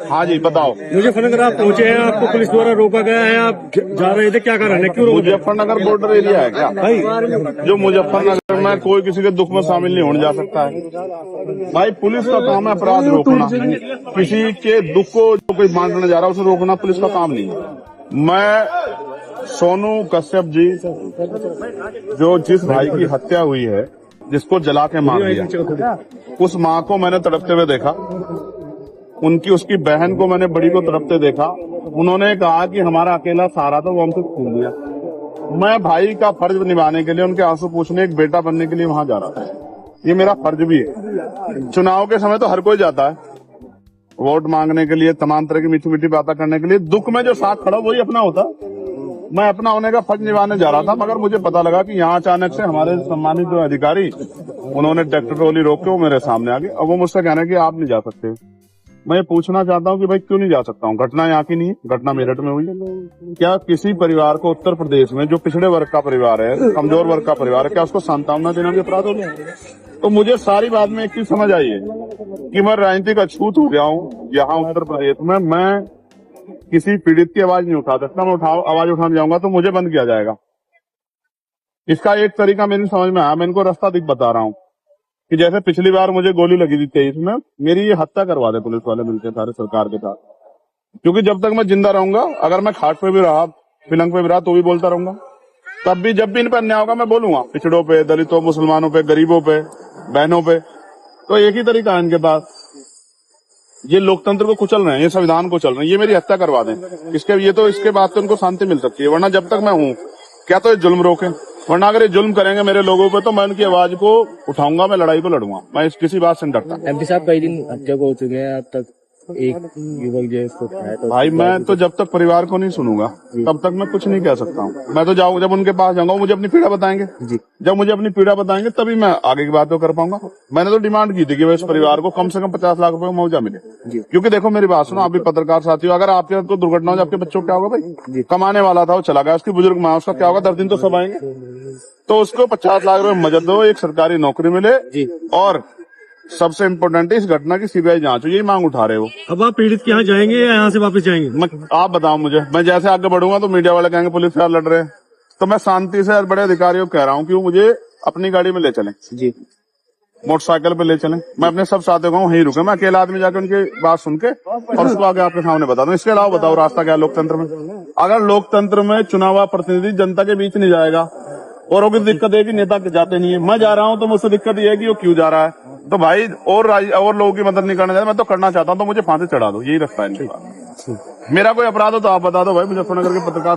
हाँ जी बताओ। मुजफ्फरनगर आप पहुंचे हैं, आपको पुलिस द्वारा रोका गया है, आप जा रहे थे, क्या कारण है, क्यों रोका? मुजफ्फरनगर बॉर्डर एरिया है क्या भाई जो मुजफ्फरनगर में कोई किसी के दुख में शामिल नहीं होने जा सकता है। भाई पुलिस का काम है अपराध रोकना, किसी के दुख को जो कोई बांटने जा रहा है उसे रोकना पुलिस का काम नहीं है। मैं सोनू कश्यप जी जो जिस भाई की हत्या हुई है, जिसको जला के मार दिया, उस माँ को मैंने तड़पते हुए देखा, उसकी बहन को मैंने बड़ी को तड़पते देखा। उन्होंने कहा कि हमारा अकेला सहारा था, वो हमसे छूट गया। मैं भाई का फर्ज निभाने के लिए, उनके आंसू पूछने, एक बेटा बनने के लिए वहां जा रहा था। ये मेरा फर्ज भी है। चुनाव के समय तो हर कोई जाता है वोट मांगने के लिए, तमाम तरह की मीठी मीठी बातें करने के लिए। दुख में जो साथ खड़ा वही अपना होता। मैं अपना होने का फर्ज निभाने जा रहा था, मगर मुझे पता लगा कि यहाँ अचानक से हमारे सम्मानित जो अधिकारी, उन्होंने ट्रैक्टर ट्रॉली रोक के वो मेरे सामने आ गए। अब वो मुझसे कह रहे हैं कि आप नहीं जा सकते। मैं ये पूछना चाहता हूँ कि भाई क्यों नहीं जा सकता हूँ? घटना यहाँ की नहीं है, घटना मेरठ में हुई। क्या किसी परिवार को उत्तर प्रदेश में जो पिछड़े वर्ग का परिवार है, कमजोर वर्ग का परिवार है, क्या उसको सांत्वना देना भी अपराध हो गया? तो मुझे सारी बात में एक चीज समझ आई है कि मैं राजनीतिक अछूत हो गया हूँ यहाँ उत्तर प्रदेश में। मैं किसी पीड़ित की आवाज नहीं उठा सकता। मैं आवाज उठाने जाऊंगा तो मुझे बंद किया जाएगा। इसका एक तरीका मेरी समझ में आया, मैं इनको रास्ता दिख बता रहा हूँ कि जैसे पिछली बार मुझे गोली लगी थी 23 में, मेरी ये हत्या करवा दे पुलिस वाले मिलकर सारे सरकार के साथ। क्योंकि जब तक मैं जिंदा रहूंगा, अगर मैं खाट पे भी रहा, पिलंग पे भी रहा, तो भी बोलता रहूंगा। तब भी जब भी इन पर अन्याय होगा मैं बोलूंगा, पिछड़ों पे, दलितों, मुसलमानों पे, गरीबों पे, बहनों पे। तो एक ही तरीका है इनके पास, ये लोकतंत्र को कुचल रहे हैं, ये संविधान को चल रहे हैं, ये मेरी हत्या करवा दें। इसके बाद तो इनको शांति मिल सकती है, वरना जब तक मैं हूँ क्या तो ये जुल्म रोके, वरना अगर ये जुल्म करेंगे मेरे लोगों पे तो मैं उनकी आवाज को उठाऊंगा, मैं लड़ाई को लड़ूंगा। मैं किसी बात से नहीं डरता। एमपी साहब कई दिन हत्या को हो चुके हैं, अब तक एक युवक जो है उसको है, तो भाई मैं तो जब तक परिवार को नहीं सुनूंगा तब तक मैं कुछ नहीं कह सकता हूँ। मैं तो जाऊँ, जब उनके पास जाऊंगा मुझे अपनी पीड़ा बताएंगे जी। जब मुझे अपनी पीड़ा बताएंगे तभी मैं आगे की बात तो कर पाऊंगा। मैंने तो डिमांड की थी कि इस परिवार को कम से कम 50 लाख रुपए का मुआवजा मिले। क्योंकि देखो मेरी बात सुनो, आप भी पत्रकार साथी हो, अगर आपके साथ कोई दुर्घटना हो, आपके बच्चों को क्या होगा भाई? कमाने वाला था वो चला गया, उसकी बुजुर्ग माँ, उसका क्या होगा? 10 दिन तो सब आएंगे। तो उसको 50 लाख रुपए मदद दो, एक सरकारी नौकरी मिले, और सबसे इम्पोर्टेंट है इस घटना की सीबीआई जांच हो। यही मांग उठा रहे हो। अब आप पीड़ित के यहाँ जाएंगे या यहाँ से वापस जाएंगे? आप बताओ मुझे। मैं जैसे आगे बढ़ूंगा तो मीडिया वाले कहेंगे पुलिस वाले लड़ रहे हैं, तो मैं शांति से बड़े अधिकारियों को कह रहा हूँ कि वो मुझे अपनी गाड़ी में ले चलें जी, मोटरसाइकिल पे ले चलें। मैं अपने सब साथियों को वहीं रुके, मैं अकेला आदमी जाकर उनकी बात सुन के और उसको आगे आपके सामने बता दूं। इसके अलावा बताओ रास्ता क्या है लोकतंत्र में? अगर लोकतंत्र में चुनाव प्रतिनिधि जनता के बीच नहीं जाएगा, और भी दिक्कत है कि नेता जाते नहीं है, मैं जा रहा हूं तो मुझसे दिक्कत ये है कि वो क्यों जा रहा है। तो भाई और लोगों की मदद नहीं करना चाहता, मैं तो करना चाहता हूं, तो मुझे फांसी चढ़ा दो, यही रास्ता है इनके पास। मेरा कोई अपराध हो तो आप बता दो भाई। मुजफ्फरनगर के पत्रकार